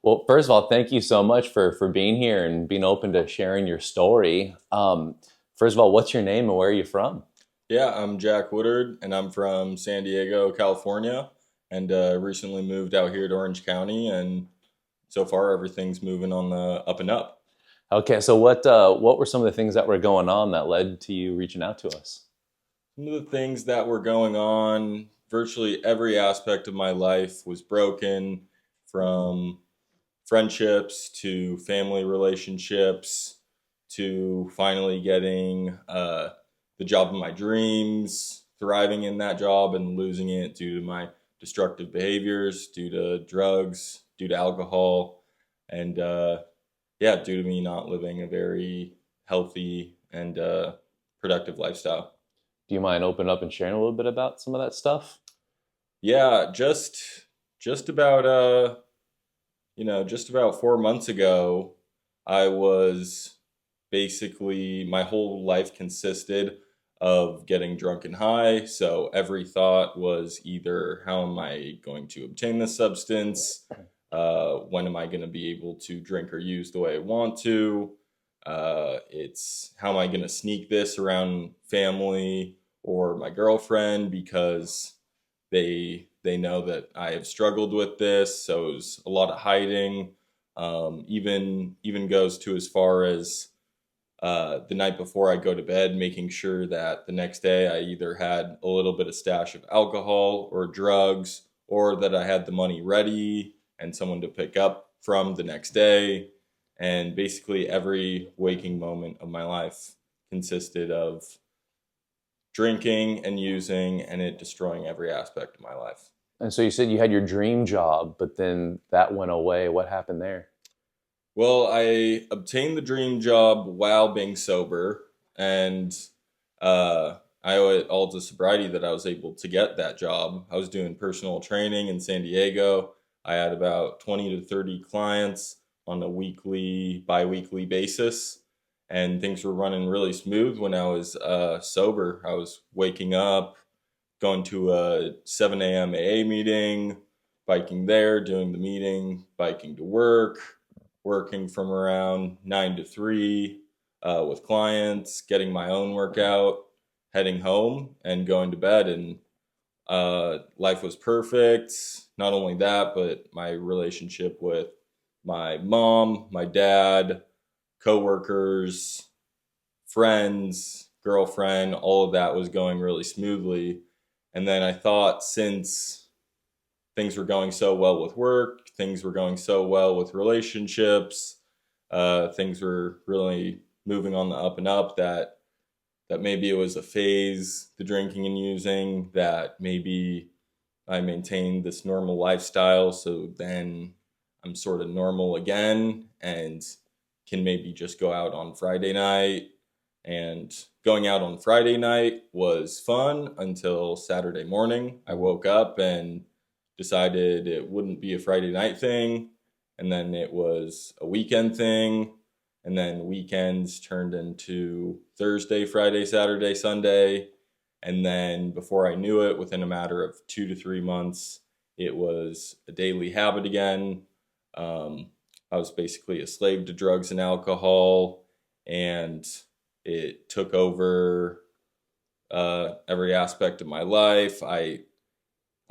Well, first of all, thank you so much for being here and being open to sharing your story. First of all, what's your name and where are you from? Yeah, I'm Jack Woodard, and I'm from San Diego, California, and recently moved out here to Orange County, and so far everything's moving on the up and up. Okay, so what were some of the things that were going on that led to you reaching out to us? Some of the things that were going on, virtually every aspect of my life was broken, from friendships to family relationships to finally getting the job of my dreams, thriving in that job and losing it due to my destructive behaviors, due to drugs, due to alcohol, and yeah, due to me not living a very healthy and productive lifestyle. Do you mind opening up and sharing a little bit about some of that stuff? Yeah, just about just about 4 months ago, I was basically my whole life consisted of getting drunk and high. So every thought was either how am I going to obtain this substance? When am I going to be able to drink or use the way I want to? It's how am I going to sneak this around family or my girlfriend because they know that I have struggled with this. So it was a lot of hiding. Even goes to as far as the night before I go to bed, making sure that the next day I either had a little bit of stash of alcohol or drugs, or that I had the money ready and someone to pick up from the next day. And basically, every waking moment of my life consisted of drinking and using, and it destroying every aspect of my life. And so you said you had your dream job, but then that went away. What happened there? Well, I obtained the dream job while being sober, and I owe it all to sobriety that I was able to get that job. I was doing personal training in San Diego. I had about 20 to 30 clients on a weekly, bi weekly basis, and things were running really smooth when I was sober. I was waking up, going to a 7 a.m. AA meeting, biking there, doing the meeting, biking to work, working from around 9 to 3 with clients, getting my own workout, heading home, and going to bed. And life was perfect. Not only that, but my relationship with my mom, my dad, coworkers, friends, girlfriend, all of that was going really smoothly. And then I thought, since things were going so well with work, things were going so well with relationships, things were really moving on the up and up, that maybe it was a phase, the drinking and using, that maybe I maintained this normal lifestyle, so then I'm sort of normal again and can maybe just go out on Friday night. And going out on Friday night was fun until Saturday morning. I woke up and decided it wouldn't be a Friday night thing. And then it was a weekend thing. And then weekends turned into Thursday, Friday, Saturday, Sunday. And then before I knew it, within a matter of 2 to 3 months, it was a daily habit again. Um, I was basically a slave to drugs and alcohol, and it took over every aspect of my life. I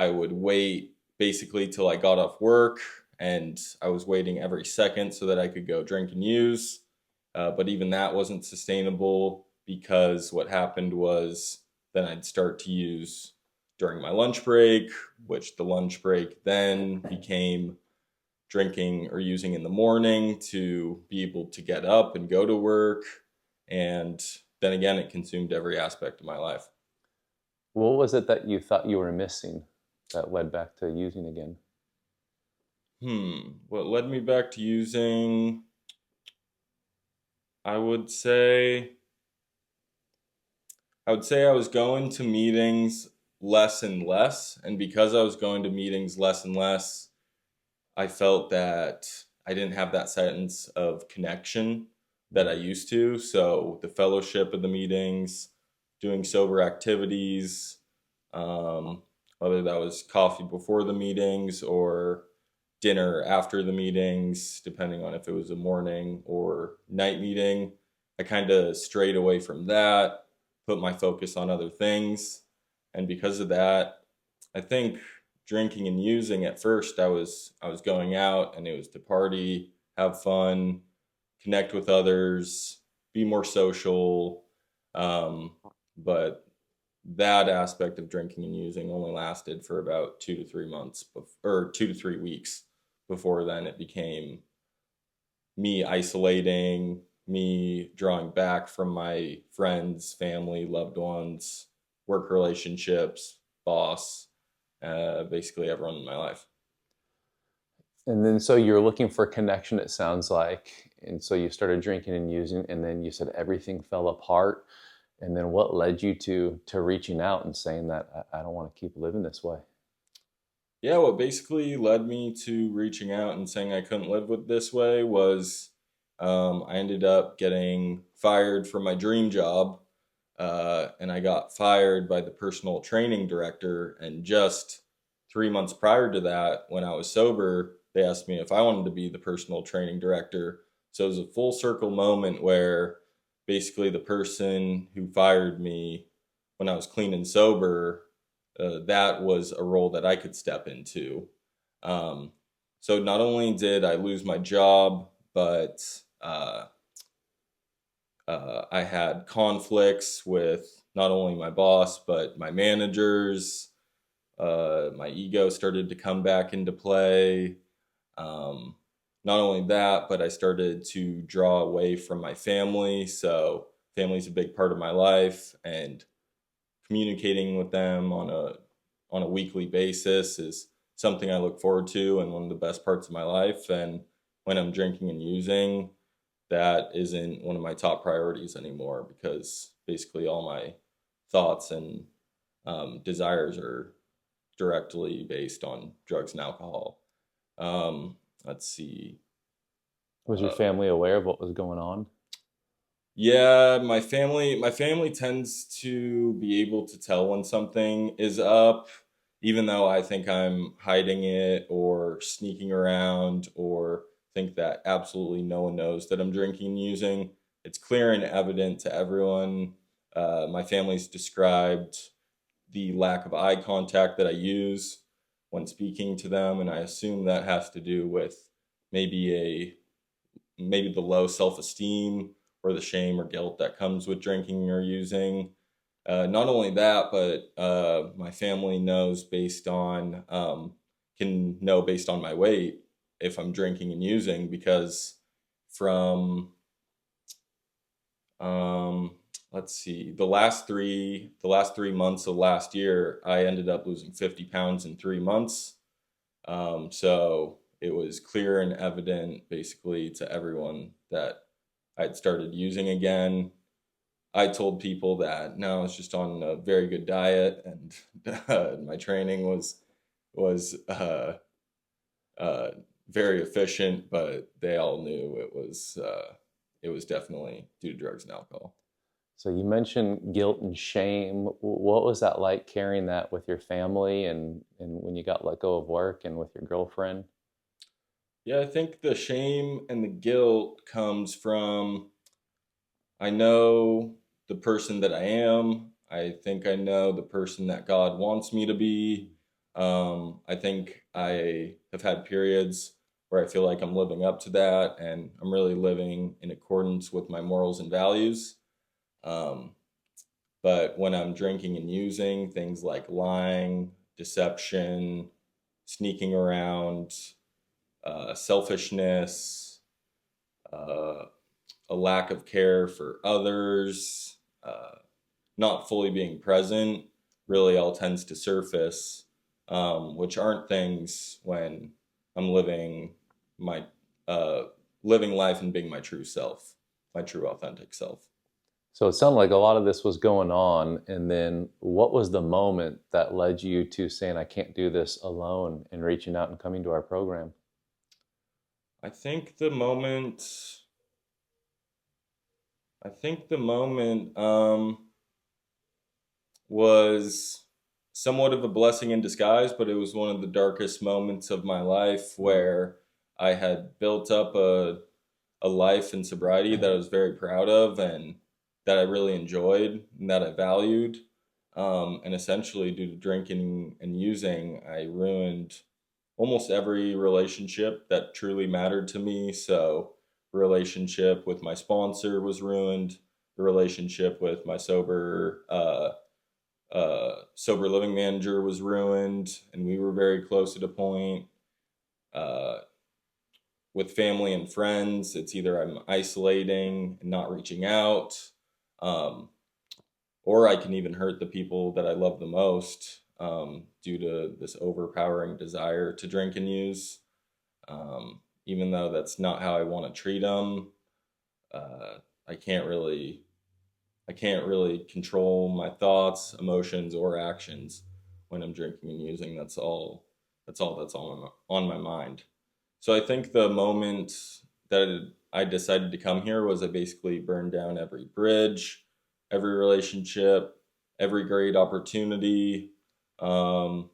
would wait basically till I got off work, and I was waiting every second so that I could go drink and use. But even that wasn't sustainable because what happened was then I'd start to use during my lunch break, which the lunch break then became drinking or using in the morning to be able to get up and go to work. And then again, it consumed every aspect of my life. What was it that you thought you were missing that led back to using again? What led me back to using? I would say I would say I was going to meetings less and less, and because I was going to meetings less and less, I felt that I didn't have that sense of connection that I used to. So the fellowship of the meetings, doing sober activities, um, whether that was coffee before the meetings or dinner after the meetings, depending on if it was a morning or night meeting. I kind of strayed away from that, put my focus on other things. And because of that, I think drinking and using at first I was going out and it was to party, have fun, connect with others, be more social. Um, but that aspect of drinking and using only lasted for about 2 to 3 months, or 2 to 3 weeks. Before then, it became me isolating, me drawing back from my friends, family, loved ones, work relationships, boss, basically everyone in my life. And then so you're looking for connection, it sounds like. And so you started drinking and using, and then you said everything fell apart. And then what led you to reaching out and saying that I don't want to keep living this way? Yeah, what basically led me to reaching out and saying I couldn't live with this way was I ended up getting fired from my dream job. And I got fired by the personal training director. And just 3 months prior to that, when I was sober, they asked me if I wanted to be the personal training director. So it was a full circle moment where basically the person who fired me when I was clean and sober, that was a role that I could step into. Um, so not only did I lose my job, but I had conflicts with not only my boss, but my managers. My ego started to come back into play. Um, Not only that, but I started to draw away from my family. So, family's a big part of my life, and communicating with them on a weekly basis is something I look forward to and one of the best parts of my life. And when I'm drinking and using, that isn't one of my top priorities anymore because basically all my thoughts and desires are directly based on drugs and alcohol. Um, let's see. Was your Uh, family aware of what was going on? Yeah, my family tends to be able to tell when something is up, even though I think I'm hiding it or sneaking around or think that absolutely no one knows that I'm drinking and using. It's clear and evident to everyone. My family's described the lack of eye contact that I use when speaking to them, and I assume that has to do with maybe a maybe the low self-esteem or the shame or guilt that comes with drinking or using. Not only that, but my family knows based on can know based on my weight if I'm drinking and using because from um, let's see, the last three months of last year, I ended up losing 50 pounds in 3 months. So it was clear and evident basically to everyone that I'd started using again. I told people that no, I was just on a very good diet and my training was uh, very efficient, but they all knew it was definitely due to drugs and alcohol. So you mentioned guilt and shame. What was that like carrying that with your family and when you got let go of work and with your girlfriend? Yeah, I think the shame and the guilt comes from I know the person that I am. I think I know the person that God wants me to be. I think I have had periods where I feel like I'm living up to that and I'm really living in accordance with my morals and values. Um, but when I'm drinking and using things like lying, deception, sneaking around, selfishness, uh, a lack of care for others, not fully being present, really all tends to surface, which aren't things when I'm my uh, living life and being my true self, my true authentic self. So it sounded like a lot of this was going on. And then what was the moment that led you to saying, I can't do this alone and reaching out and coming to our program? I think the moment, I think the moment was somewhat of a blessing in disguise, but it was one of the darkest moments of my life where I had built up a life in sobriety that I was very proud of and that I really enjoyed and that I valued. And essentially, due to drinking and using, I ruined almost every relationship that truly mattered to me. So, relationship with my sponsor was ruined. The relationship with my sober living manager was ruined, and we were very close at a point. Uh, with family and friends, it's either I'm isolating and not reaching out, um, or I can even hurt the people that I love the most due to this overpowering desire to drink and use. Even though that's not how I want to treat them, uh, I can't really I can't really control my thoughts, emotions, or actions when I'm drinking and using. That's on my mind. So I think the moment that I decided to come here was I basically burned down every bridge, every relationship, every great opportunity, um,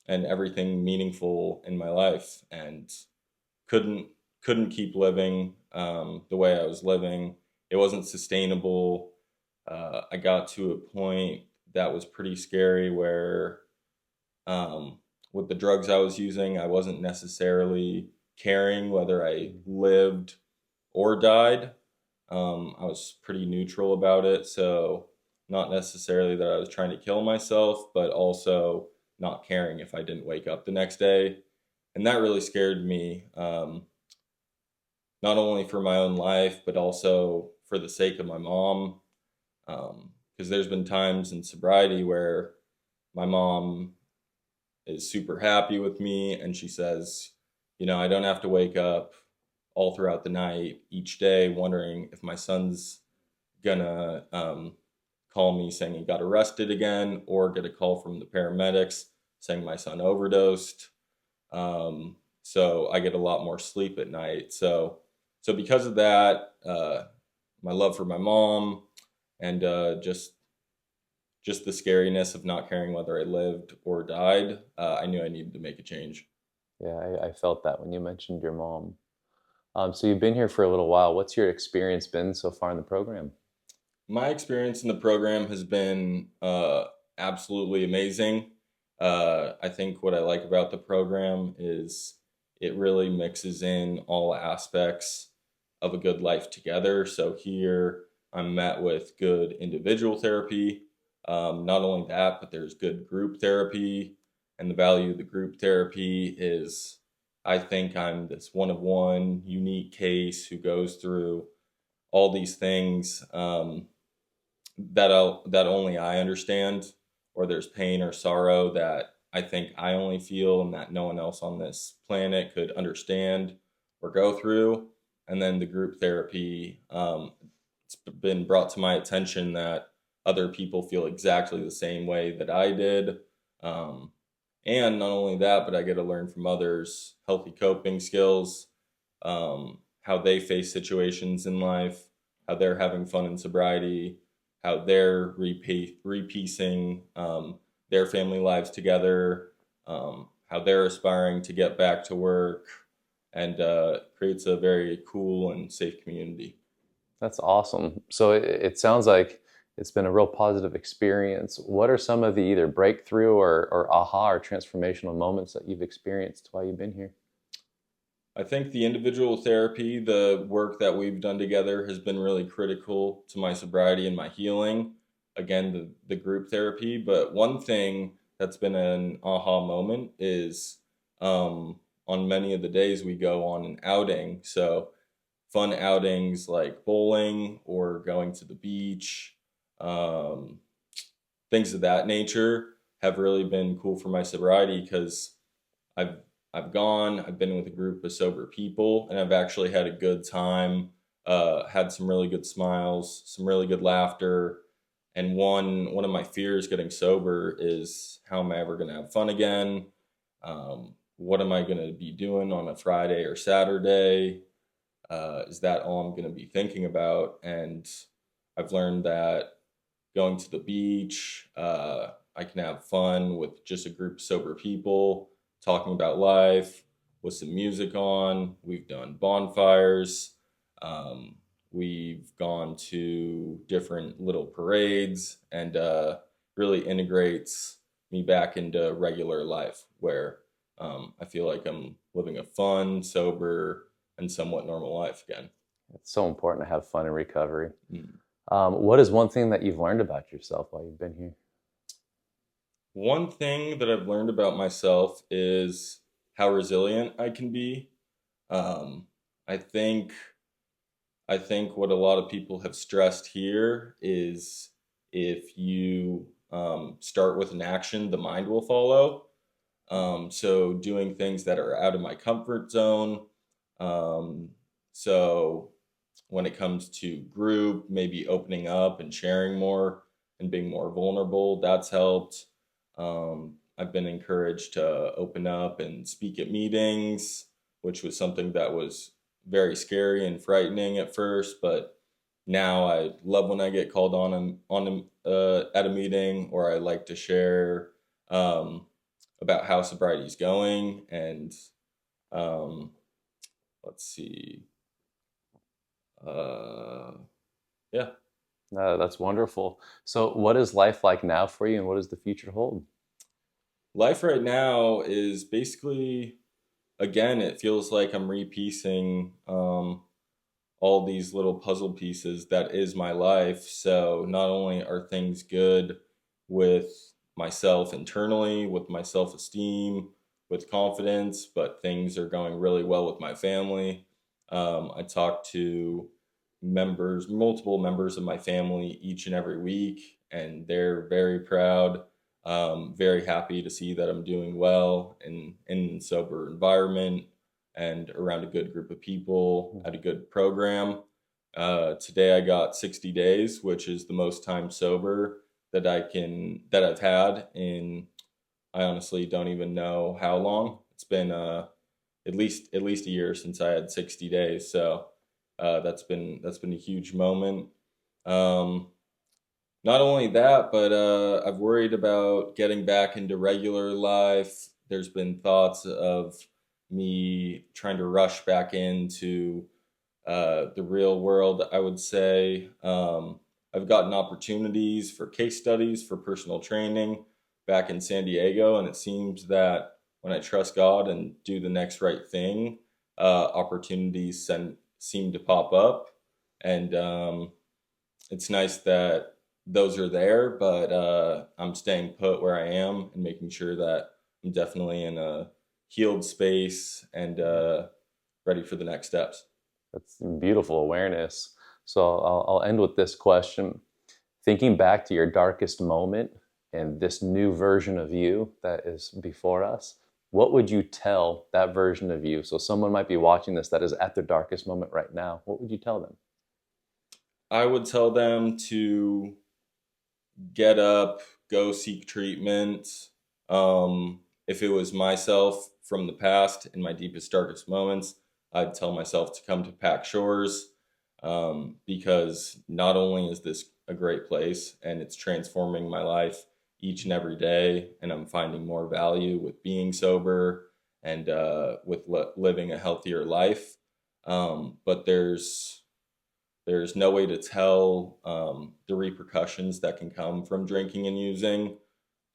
and everything meaningful in my life, and couldn't couldn't keep living the way I was living. It wasn't sustainable. I got to a point that was pretty scary where um, with the drugs I was using, I wasn't necessarily caring whether I lived or died. I was pretty neutral about it. So, not necessarily that I was trying to kill myself, but also not caring if I didn't wake up the next day. And that really scared me, not only for my own life, but also for the sake of my mom. Because there's been times in sobriety where my mom is super happy with me and she says, I don't have to wake up all throughout the night each day wondering if my son's gonna call me saying he got arrested again or get a call from the paramedics saying my son overdosed. So I get a lot more sleep at night. So because of that, my love for my mom and just the scariness of not caring whether I lived or died, I knew I needed to make a change. Yeah, I felt that when you mentioned your mom. So you've been here for a little while. What's your experience been so far in the program? My experience in the program has been absolutely amazing. I think what I like about the program is it really mixes in all aspects of a good life together. So here I'm met with good individual therapy. Not only that, but there's good group therapy. And the value of the group therapy is I think I'm this one of one unique case who goes through all these things. That only I understand, or there's pain or sorrow that I think I only feel and that no one else on this planet could understand or go through. And then the group therapy, it's been brought to my attention that other people feel exactly the same way that I did. Um, and not only that, but I get to learn from others healthy coping skills, how they face situations in life, how they're having fun in sobriety, how they're repiecing their family lives together, how they're aspiring to get back to work, and creates a very cool and safe community. That's awesome. So it sounds like it's been a real positive experience. What are some of the either breakthrough or aha or transformational moments that you've experienced while you've been here? I think the individual therapy, the work that we've done together, has been really critical to my sobriety and my healing. Again, the group therapy. But one thing that's been an aha moment is on many of the days we go on an outing. So, fun outings like bowling or going to the beach, um, things of that nature have really been cool for my sobriety because I've I've gone, I've been with a group of sober people, and I've actually had a good time. Had some really good smiles, some really good laughter, and one of my fears getting sober is how am I ever going to have fun again? What am I going to be doing on a Friday or Saturday? Is that all I'm going to be thinking about? And I've learned that going to the beach, I can have fun with just a group of sober people talking about life with some music on. We've done bonfires. Um, we've gone to different little parades, and really integrates me back into regular life where I feel like I'm living a fun, sober, and somewhat normal life again. It's so important to have fun in recovery. Mm. What is one thing that you've learned about yourself while you've been here? One thing that I've learned about myself is how resilient I can be. Um, I think I think what a lot of people have stressed here is if you start with an action, the mind will follow. So doing things that are out of my comfort zone. Um, so when it comes to group, maybe opening up and sharing more and being more vulnerable, that's helped. I've been encouraged to open up and speak at meetings, which was something that was very scary and frightening at first, but now I love when I get called at a meeting, or I like to share um, about how sobriety is going. And um, let's see, uh, yeah, That's wonderful. So, what is life like now for you, and what does the future hold? life right now is basically, again, it feels like I'm repiecing all these little puzzle pieces that is my life. So not only are things good with myself internally, with my self esteem, with confidence, but things are going really well with my family. I talk to multiple members of my family each and every week, and they're very proud, very happy to see that I'm doing well in sober environment and around a good group of people at a good program. Today I got 60 days, which is the most time sober that I've had in. I honestly don't even know how long. It's been at least a year since I had 60 days. So that's been a huge moment. Um, Not only that, but I've worried about getting back into regular life. There's been thoughts of me trying to rush back into the real world, I would say. I've gotten opportunities for case studies for personal training back in San Diego, and it seems that when I trust God and do the next right thing, opportunities seem to pop up. And it's nice that those are there, but I'm staying put where I am and making sure that I'm definitely in a healed space and ready for the next steps. That's beautiful awareness. So, I'll end with this question. Thinking back to your darkest moment and this new version of you that is before us, what would you tell that version of you? So, someone might be watching this that is at their darkest moment right now. What would you tell them? I would tell them to get up, go seek treatment. If it was myself from the past in my deepest, darkest moments, I'd tell myself to come to Pack Shores, because not only is this a great place and it's transforming my life each and every day, and I'm finding more value with being sober and with living a healthier life. But there's no way to tell the repercussions that can come from drinking and using.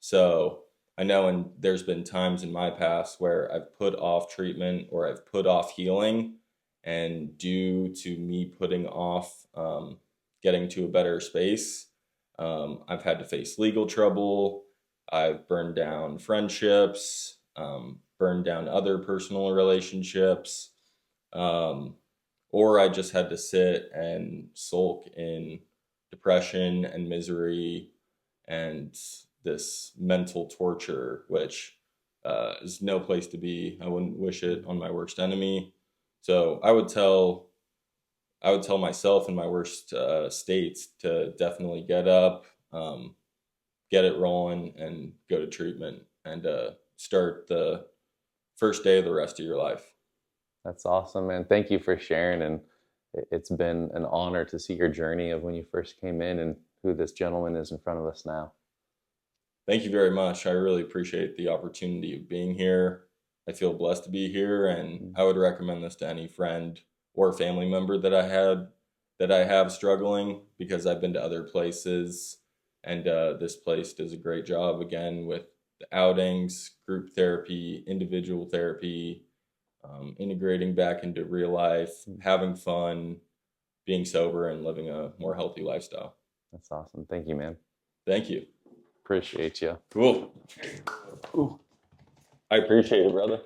So I know, and there's been times in my past where I've put off treatment or I've put off healing, and due to me putting off getting to a better space, I've had to face legal trouble. I've burned down friendships, burned down other personal relationships. Um, or I just had to sit and sulk in depression and misery and this mental torture, which is no place to be. I wouldn't wish it on my worst enemy. So I would tell myself in my worst states to definitely get up, get it rolling, and go to treatment and start the first day of the rest of your life. That's awesome, man. Thank you for sharing. And it's been an honor to see your journey of when you first came in and who this gentleman is in front of us now. Thank you very much. I really appreciate the opportunity of being here. I feel blessed to be here, and I would recommend this to any friend or family member that I have struggling, because I've been to other places, and this place does a great job again with the outings, group therapy, individual therapy, integrating back into real life, having fun, being sober, and living a more healthy lifestyle. That's awesome. Thank you, man. Thank you. Appreciate you. Cool. Ooh. I appreciate it, brother.